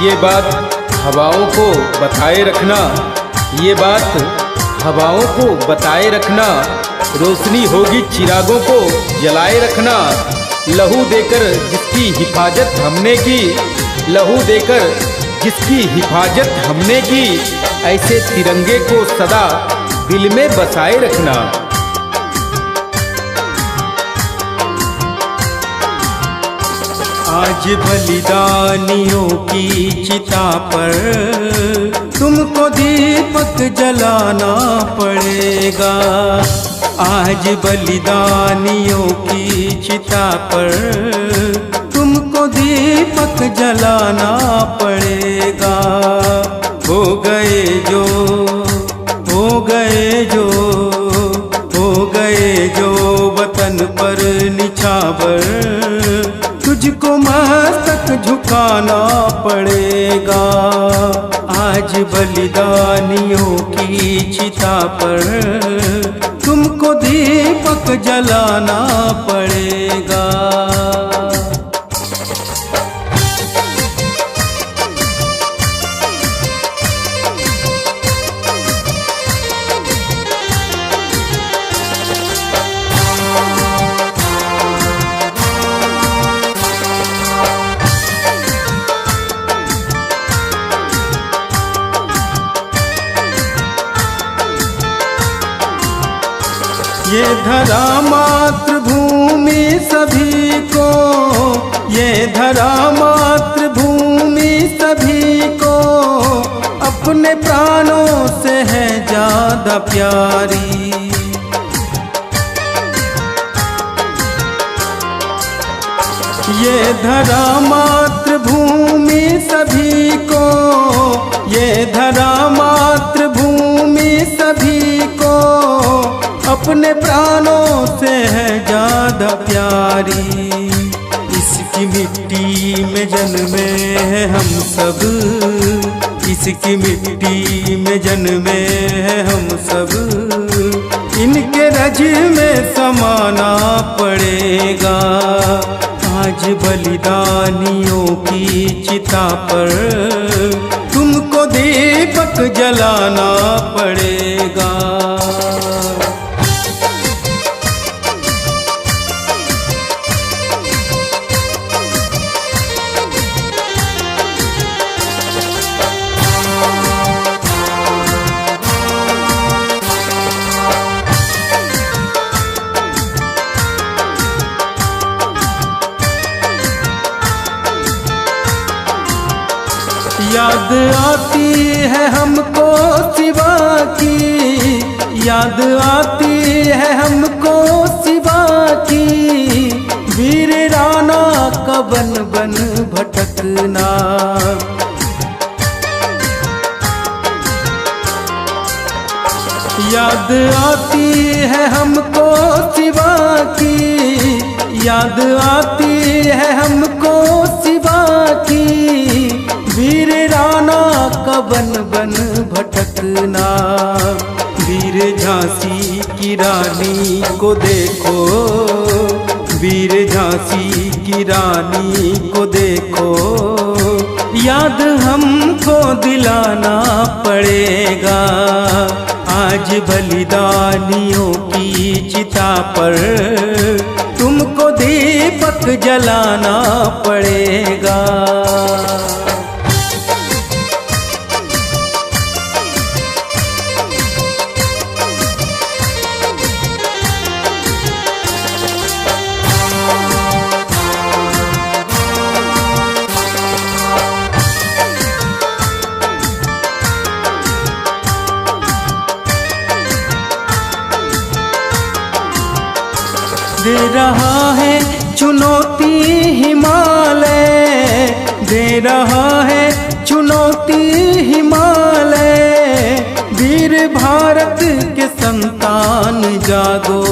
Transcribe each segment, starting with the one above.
ये बात हवाओं को बताए रखना, ये बात हवाओं को बताए रखना, रोशनी होगी चिरागों को जलाए रखना। लहू देकर जिसकी हिफाजत हमने की, लहू देकर जिसकी हिफाजत हमने की, ऐसे तिरंगे को सदा दिल में बसाए रखना। आज बलिदानियों की चिता पर तुमको दीपक जलाना पड़ेगा। आज बलिदानियों की चिता पर तुमको दीपक जलाना पड़ेगा। हो गए जो हो गए जो हो गए जो वतन पर निछावर, तुझको मस्तक झुकाना पड़ेगा। आज बलिदानियों की चिता पर तुमको दीपक जलाना पड़ेगा। ये धरा मातृभूमि सभी को, ये धरा मातृभूमि सभी को अपने प्राणों से है ज्यादा प्यारी। ये धरा मातृभूमि सभी को, ये धरा मातृभूमि सभी को अपने प्राणों से है ज्यादा प्यारी। इसकी मिट्टी में जन्मे हैं हम सब, इसकी मिट्टी में जन्मे हैं हम सब, इनके रज में समाना पड़ेगा। आज बलिदानियों की चिता पर तुमको दीपक जलाना पड़ेगा। याद आती है हमको शिवा की, याद आती है हमको शिवा की, वीर राणा का बन बन भटकना। याद आती है हमको शिवा की, याद आती है हमको शिवा की, वीर राणा का बन बन भटकना। वीर झांसी की रानी को देखो, वीर झांसी की रानी को देखो, याद हमको दिलाना पड़ेगा। आज बलिदानियों की चिता पर तुमको दीपक जलाना पड़ेगा। दे रहा है चुनौती हिमालय, दे रहा है चुनौती हिमालय, वीर भारत के संतान जागो।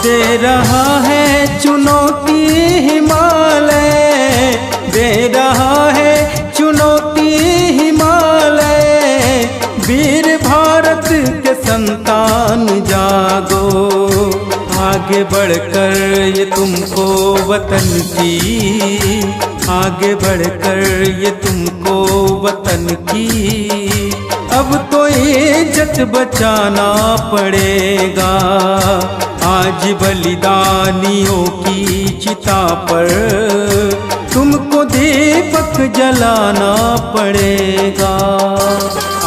दे रहा है चुनौती हिमालय, दे रहा है चुनौती हिमालय, वीर भारत के संतान जागो। आगे बढ़कर ये तुमको वतन की, आगे बढ़कर ये तुमको वतन की अब तो इज्जत बचाना पड़ेगा। आज बलिदानियों की चिता पर तुमको दीपक जलाना पड़ेगा।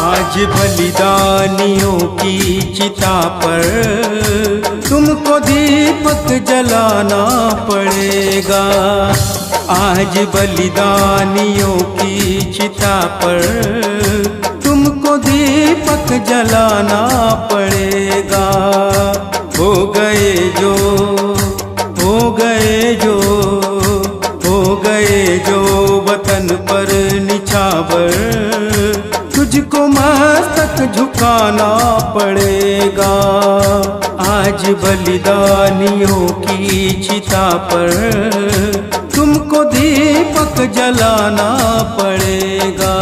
आज बलिदानियों की चिता पर तुमको दीपक जलाना पड़ेगा। आज बलिदानियों की चिता पर तुमको दीपक जलाना पड़ेगा। हो गए जो, हो गए जो, हो गए जो वतन पर निछावर, तुझको मस्तक झुकाना पड़ेगा। आज बलिदानियों की चिता पर तुमको दीपक जलाना पड़ेगा।